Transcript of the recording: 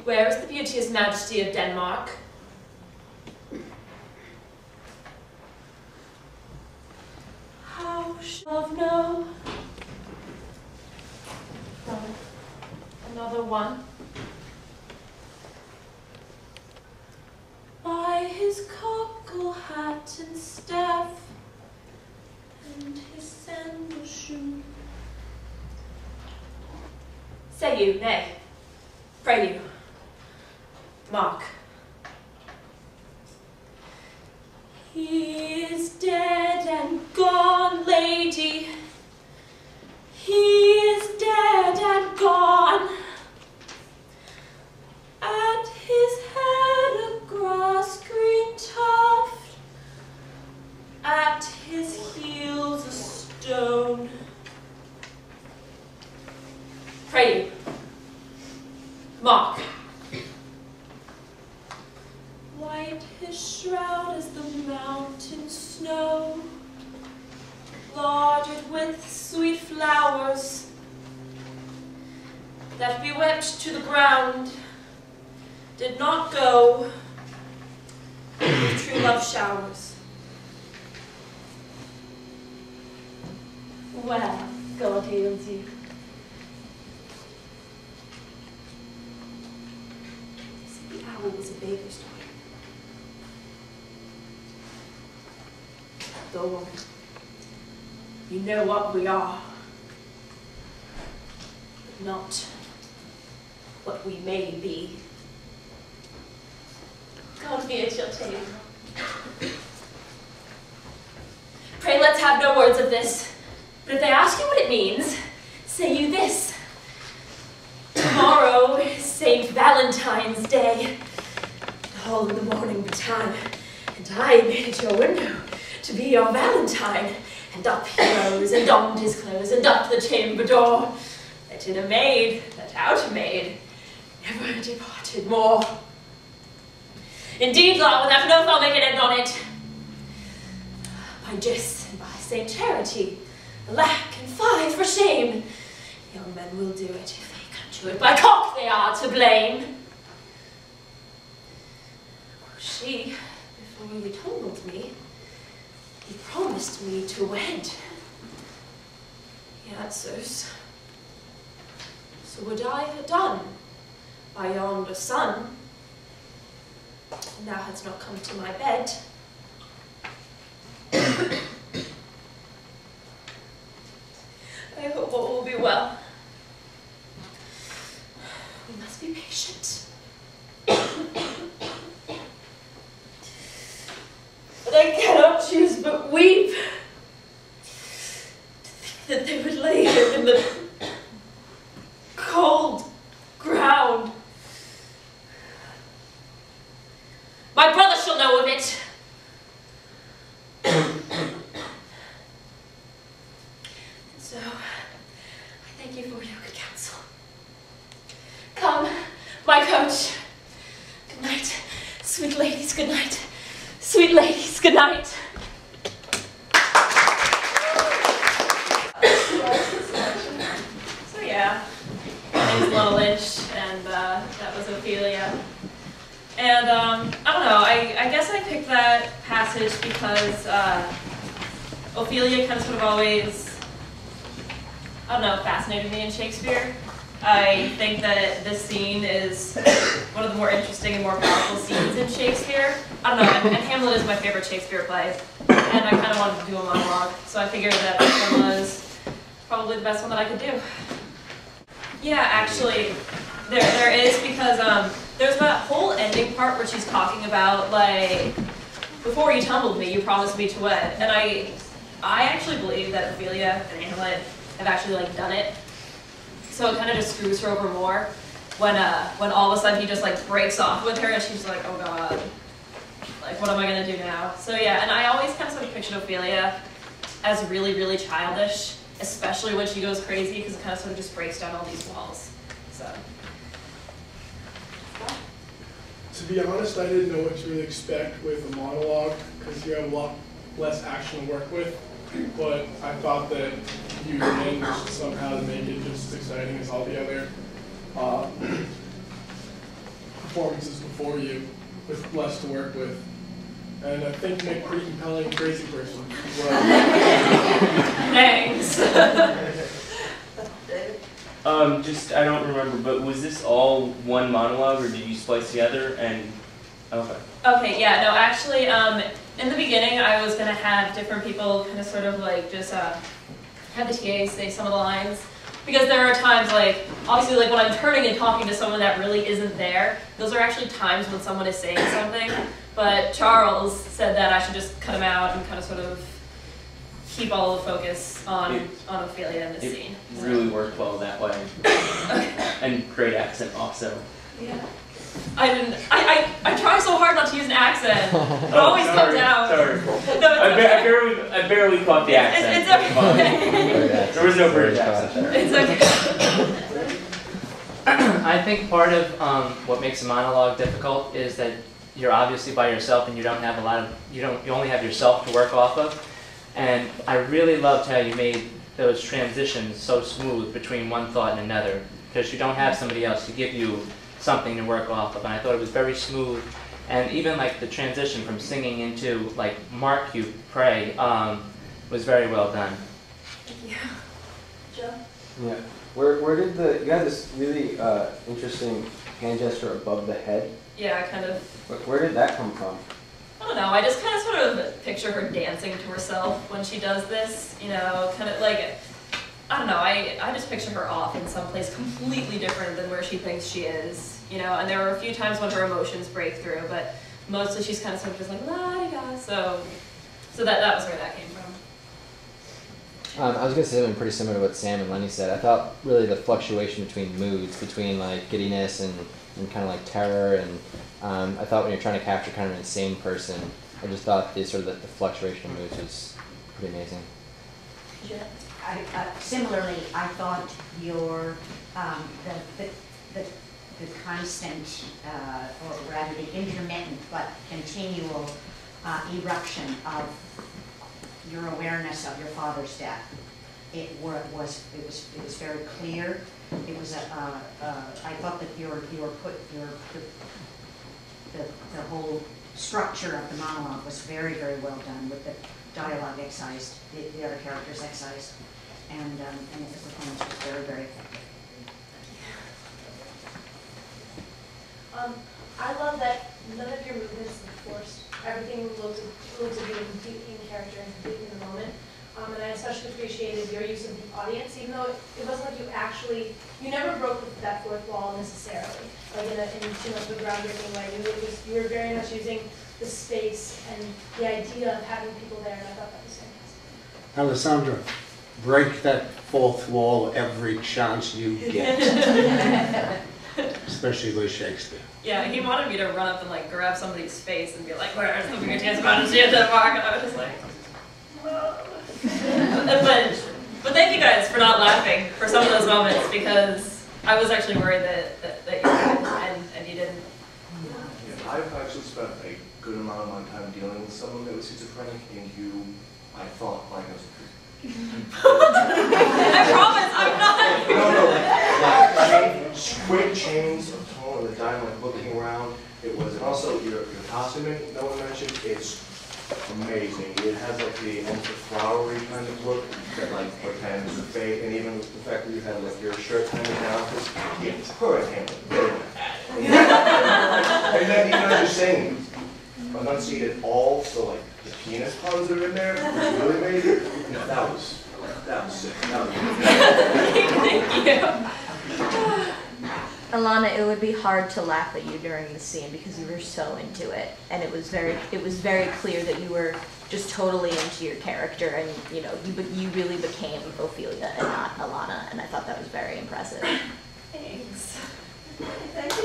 Where is the beauteous majesty of Denmark? How shall I know? Another one. By his cockle hat and staff, and his sandal shoe. Say you, nay, pray you, Mark. He is dead and gone, lady. He is dead and gone. At his head a grass-green tuft, at his heels a stone. Pray you, Mark. White his shroud as the mountain snow, larded with sweet flowers that bewept to the ground, did not go with true love showers. Well, God heals you. See, the owl was a baker's daughter. Though you know what we are, but not what we may be. God be at your table. Pray let's have no words of this, but if they ask you what it means, say you this. Tomorrow is St. Valentine's Day, all in the morning betime, and I made at your window to be your Valentine, and up he rose, and donned his clothes, and up the chamber door, let in a maid, let out a maid, never departed more. Indeed, Lord, without an oath I'll make an end on it. By Jess and by Saint Charity, alack and fie for shame. Young men will do it if they come to it. By cock they are to blame. Quoth she, before he told me, he promised me to wed. Yet so would I have done by yonder sun. And thou hadst not come to my bed. I hope all will be well. We must be patient. But I cannot choose but weep to think that they would lay him in the cold ground. My brother shall know of it. And so, I thank you for your good counsel. Come, my coach. Good night, sweet ladies, good night. Sweet ladies, good night. So yeah, my name's Lana Lynch, and that was Ophelia. And I don't know, I guess I picked that passage because Ophelia kind of sort of always, I don't know, fascinated me in Shakespeare. I think that this scene is one of the more interesting and more powerful scenes in Shakespeare. I don't know, and Hamlet is my favorite Shakespeare play, and I kind of wanted to do a monologue, so I figured that this one was probably the best one that I could do. Yeah, actually, there is, because there's that whole ending part where she's talking about, like, before you tumbled me, you promised me to wed, and I actually believe that Ophelia and Hamlet have actually, like, done it. So it kind of just screws her over more when all of a sudden he just like breaks off with her and she's like, oh god, like what am I gonna do now? So yeah, and I always kind of sort of pictured Ophelia as really, really childish, especially when she goes crazy, because it kind of sort of just breaks down all these walls. So. To be honest, I didn't know what to really expect with a monologue because you have a lot less action to work with. But I thought that you managed somehow to make it just as exciting as all the other performances before you with less to work with. And I think you make a pretty compelling crazy person as well. Thanks. I don't remember, but was this all one monologue, or did you splice together? And okay. Okay, yeah, no, actually, in the beginning, I was gonna have different people kind of sort of like just have the TA say some of the lines, because there are times like, obviously, like when I'm turning and talking to someone that really isn't there, those are actually times when someone is saying something. But Charles said that I should just cut him out and kind of sort of keep all the focus on Ophelia in this scene. It really worked well that way. And great accent also. Yeah. I try so hard not to use an accent. It always comes out. Sorry. No, it's I barely caught the accent. It's okay. There was no British accent there. It's okay. I think part of what makes a monologue difficult is that you're obviously by yourself and you don't have a lot of, you only have yourself to work off of. And I really loved how you made those transitions so smooth between one thought and another, because you don't have somebody else to give you something to work off of. And I thought it was very smooth. And even like the transition from singing into like Mark You Pray was very well done. Yeah. Joe? Yeah. Where did you had this really interesting hand gesture above the head? Yeah, kind of. Where did that come from? I don't know, I just kind of sort of picture her dancing to herself when she does this, you know, kind of like, I don't know, I just picture her off in some place completely different than where she thinks she is, you know, and there were a few times when her emotions break through, but mostly she's kind of sort of just like, la-di-da, so that was where that came from. I was going to say something pretty similar to what Sam and Lenny said. I thought really the fluctuation between moods, between like giddiness and kind of like terror, and I thought when you're trying to capture kind of an insane person, I just thought the sort of the fluctuation of moods was pretty amazing. Similarly, I thought your the constant, or rather the intermittent but continual eruption of your awareness of your father's death. It was very clear. It was I thought that the whole structure of the monologue was very, very well done, with the dialogue excised, the other characters excised, and the performance was very, very effective. I love that none of your movements were forced. Everything looked to be completely in character and completely in the moment. And I especially appreciated your use of the audience, even though it wasn't like you never broke that fourth wall necessarily, like in too much of a groundbreaking way. You were very much using the space and the idea of having people there, and I thought that was fantastic. Alessandra, break that fourth wall every chance you get, especially with Shakespeare. Yeah, he wanted me to run up and like grab somebody's face and be like, "Where's the fingertips about to see the mark?" And I was just like, "No." But thank you guys for not laughing for some of those moments, because I was actually worried that you did, and you didn't. Yeah, I've actually spent a good amount of my time dealing with someone that was schizophrenic, and I thought like I was. I promise, I'm not. No, quick chains of tone of the dialogue, looking around. It was, and also your costuming, no one mentioned, it's amazing. It has like the almost flowery kind of look that like portends fate, and even the fact that you had like your shirt kind of down, because it's her and Hamlet. And then even as you're saying, enunciated all, so like the penis puns that are in there, really made it. No, that was sick. That was Thank you. Alana, it would be hard to laugh at you during the scene because you were so into it, and it was very clear that you were just totally into your character, and you really became Ophelia and not Alana, and I thought that was very impressive. Thanks. Thank you.